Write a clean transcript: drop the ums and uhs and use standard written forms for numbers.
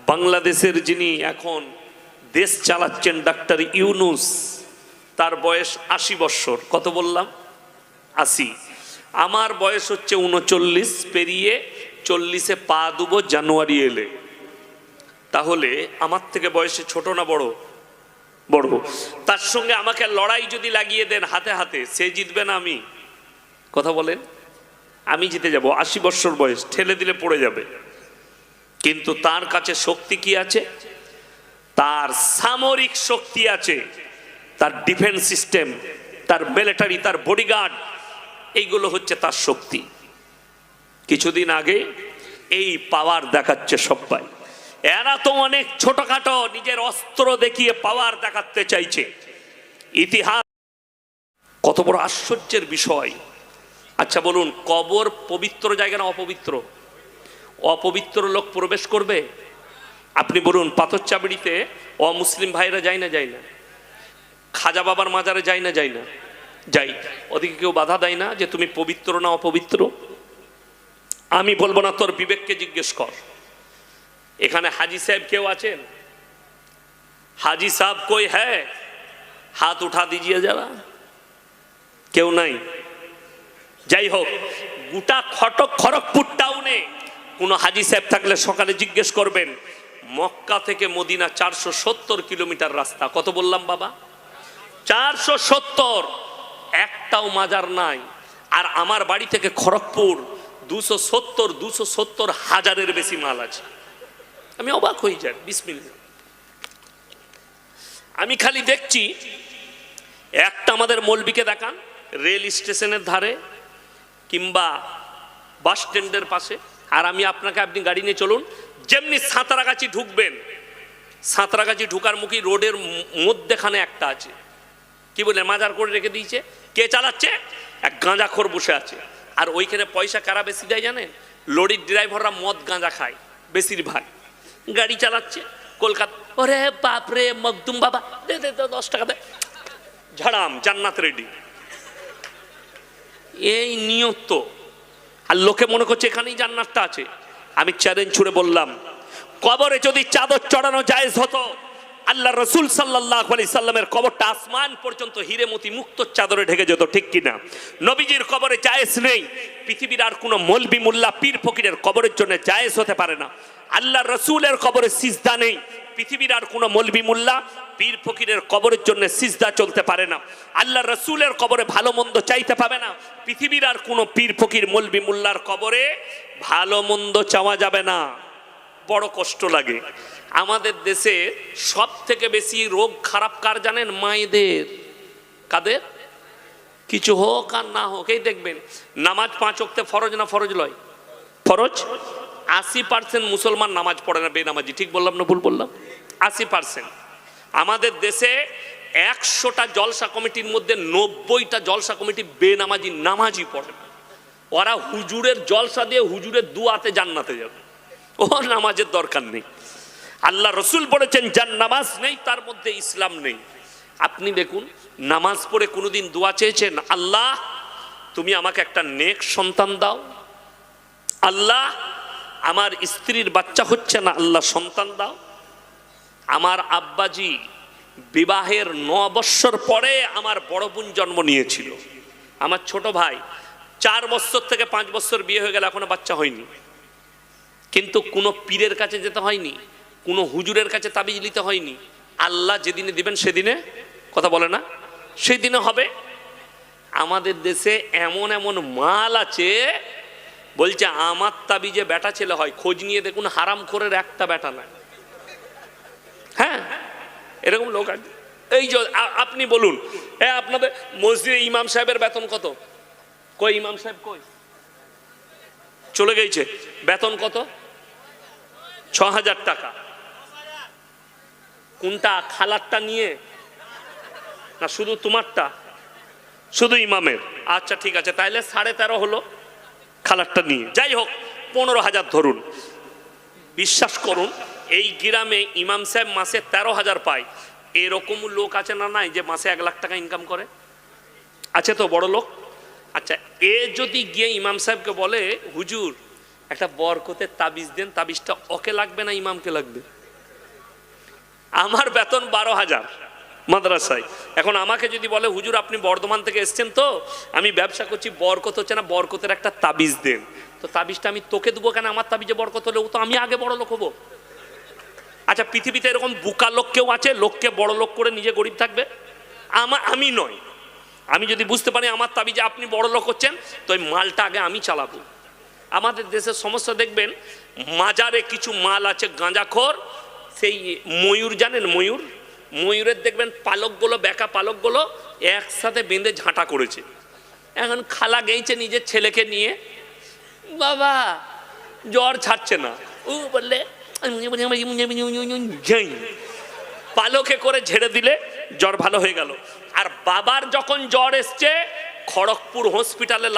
বাংলাদেশের যিনি এখন দেশ চালাচ্ছেন ডাক্তার ইউনূস, তার বয়স ৮০ বৎসর। কত বললাম? ৮০। আমার বয়স হচ্ছে ৩৯, পেরিয়ে ৪০-এ পা দেবো জানুয়ারি এলে। তাহলে আমার থেকে বয়সে ছোট না বড়? বড়। তার সঙ্গে আমাকে লড়াই যদি লাগিয়ে দেন হাতে হাতে, সে জিতবে না আমি? কথা বলেন। আমি জিতে যাব। ৮০ বৎসর বয়স, ঠেলে দিলে পড়ে যাবে। কিন্তু তার কাছে শক্তি কি আছে? তার সামরিক শক্তি আছে, তার ডিফেন্স সিস্টেম, তার মিলিটারি, তার বডিগার্ড, এইগুলো হচ্ছে তার শক্তি। কিছুদিন আগে এই পাওয়ার দেখাচ্ছে সবাই। এরা তো অনেক ছোটখাটো নিজের অস্ত্র দেখিয়ে পাওয়ার দেখাতে চাইছে। ইতিহাস কত বড় আশ্চর্যের বিষয়। আচ্ছা বলুন, কবর পবিত্র জায়গা না অপবিত্র? অপবিত্র লোক প্রবেশ করবে? আপনি বলুন, পাথর চাবড়িতে অমুসলিম ভাইরা যায় না যায় না? খাজা বাবার মাজারে যায় না যায় না? যাই। ওদিকে কেউ বাধা দেয় না যে তুমি পবিত্র না অপবিত্র? আমি বলবো না, তোর বিবেককে জিজ্ঞেস কর। এখানে হাজি সাহেব কেউ আছেন? হাজি সাহেব কই হ্যাঁ? হাত উঠা দিজিয়ে যারা। কেউ নাই। যাই হোক, গোটা খড়গপুর টাউনে কোন হাজি সাহেব থাকলে সকালে জিজ্ঞেস করবেন। মক্কা থেকে মদিনা 470 কিলোমিটার রাস্তা। কত বললাম বাবা? 470। একটাও মাজার নাই। আর আমার বাড়ি থেকে খড়গপুর 270 হাজারের বেশি মাল আছে। আমি অবাক হয়ে যাই। বিসমিল্লাহ। আমি খালি দেখছি, একটা আমাদের মৌলবীকে দেখান রেল স্টেশনের ধারে কিংবা বাস স্ট্যান্ডের পাশে, আর আমি আপনাকে, আপনি গাড়ি নিয়ে চলুন, যেমনি সাঁতরাগাছি ঢুকবেন, সাঁতরাগাছি ঢুকার মুখী রোডের মধ্যেখানে একটা আছে, কি বলে মাজার করে রেখে দিয়েছে। কে চালাচ্ছে? এক গাঁজাখোর বসে আছে। আর ওইখানে পয়সা কারা বেশি দেয় জানেন? লরির ড্রাইভাররা মদ গাঁজা খায় বেশিরভাগ। গাড়ি চালাচ্ছে কলকাতা, ওরে বাপরে মকদুম বাবা, দে দে 10 টাকা দে, ঝাড়াম, জান্নাত রেডি। এই নিয়ত। আর লোকে মনে করছে এখানেই জান্নাতটা আছে। আমি চ্যালেঞ্জ ছুড়ে বললাম, কবরে যদি চাদর চড়ানো জায়েজ হতো, আল্লাহ রসুল সাল্লাল্লাহু আলাইহি সাল্লামের কবরটা আসমান পর্যন্ত হিরে মতি মুক্ত চাদরে ঢেকে যেত, ঠিক কিনা? নবীজির কবরে জায়েজ নেই। পৃথিবীর আর কোনো মৌলবি মোল্লা পীর ফকিরের কবরের জন্য জায়েজ হতে পারে না। আল্লাহ রসুলের কবরে সিজদা নেই। পৃথিবীর আর কোনো মৌলবি মোল্লা পীর ফকিরের কবরের জন্য সিজদা চলতে পারে না। আল্লাহ রসুলের কবরে ভালো মন্দ চাইতে পাবে না। পৃথিবীর আর কোনো পীর ফকির মৌলবি মোল্লার কবরে ভালো মন্দ চাওয়া যাবে না। বড় কষ্ট লাগে। আমাদের দেশে সব থেকে বেশি রোগ খারাপ কার জানেন? মায়েদের। কাদের? কিছু হোক আর না হোক, এই দেখবেন নামাজ 5 ওয়াক্তে ফরজ না ফরজ লয়? ফরজ। 80% মুসলমান নামাজ পড়ে না, বেনামাজি। ঠিক বললাম না ভুল বললাম? 80%। আমাদের দেশে 100টা জলসা কমিটির মধ্যে 90টা জলসা কমিটি বেনামাজি, নামাজই পড়ে না। ওরা হুজুরের জলসা দিয়ে হুজুরের দুয়াতে জান্নাতে যাবে, ও নামাজের দরকার নেই। আল্লাহ রসুল বলেছেন যার নামাজ নেই তার মধ্যে ইসলাম নেই। আপনি দেখুন, নামাজ পড়ে কোনোদিন দোয়া চেয়েছেন, আল্লাহ তুমি আমাকে একটা নেক সন্তান দাও, আল্লাহ আমার স্ত্রীর বাচ্চা হচ্ছে না, আল্লাহ সন্তান দাও? আমার আব্বাজি বিবাহের 9 বৎসর পরে আমার বড় বোন জন্ম নিয়েছিল। আমার ছোট ভাই 4 বৎসর থেকে 5 বৎসর বিয়ে হয়ে গেল, এখনো বাচ্চা হয়নি। কিন্তু কোনো পীরের কাছে যেতে হয়নি, কোনো হুজুরের কাছে তাবিজ নিতে হয়নি। আল্লাহ যেদিনে দিবেন সেদিনে, কথা বলে না, সেদিনে হবে। আমাদের দেশে এমন এমন মাল আছে, বলছে আমার তাবিজে বেটা ছেলে হয়। খোঁজ নিয়ে দেখুন, হারামখোরের একটা বেটা নাই। হ্যাঁ, এরকম লোক আছে। এই যে আপনি বলুন, আপনাদের মসজিদে ইমাম সাহেবের বেতন কত? কই ইমাম সাহেব কই? চলে গেছে। বেতন কত? 6000 টাকা। কোনটা? খালারটা নিয়ে না শুধু তোমারটা? শুধু ইমামের। আচ্ছা ঠিক আছে, তাইলে 13.5 হলো খালারটা নিয়ে। যাই হোক, 15,000 ধরুন। বিশ্বাস করুন, এই গ্রামে ইমাম সাহেব মাসে 13,000 পায়। এরকম লোক আছে না নাই যে মাসে 1 লাখ টাকা ইনকাম করে? আছে তো বড় লোক। আচ্ছা, এ যদি গিয়ে ইমাম সাহেবকে বলে, হুজুর একটা বরকতের তাবিজ দেন, তাবিজটা ওকে লাগবে না ইমামকে লাগবে? আমার বেতন 12,000 মাদ্রাসায়। এখন আমাকে যদি বলে হুজুর আপনি বর্ধমান থেকে এসছেন, তো আমি ব্যবসা করছি, বরকত হচ্ছে না, বরকতের একটা তাবিজ দেন, তো তাবিজটা আমি তোকে দেবো কেন? আমার তাবিজে বরকত হলেও তো আমি আগে বড় লোক হবো। আচ্ছা, পৃথিবীতে এরকম বোকা লোক কেউ আছে লোককে বড় লোক করে নিজে গরিব থাকবে? আমি নয়। আমি যদি বুঝতে পারি আমার তাবিজে আপনি বড় লোক হচ্ছেন, তো ওই মালটা আগে আমি চালাবো। আমাদের দেশের সমস্যা দেখবেন, মাজারে কিছু মাল আছে গাঁজাখোর, সেই ময়ূর জানেন, ময়ূরের দেখবেন পালকগুলো, বেঁকা পালকগুলো একসাথে বেঁধে ঝাঁটা করেছে। এখন খালা গেইছে নিজের ছেলেকে নিয়ে, বাবা জ্বর ছাড়ছে না, ও বললে পালকে করে ঝেড়ে দিলে জ্বর ভালো হয়ে গেল। আর বাবার যখন জ্বর এসছে, খড়গপুর হসপিটালে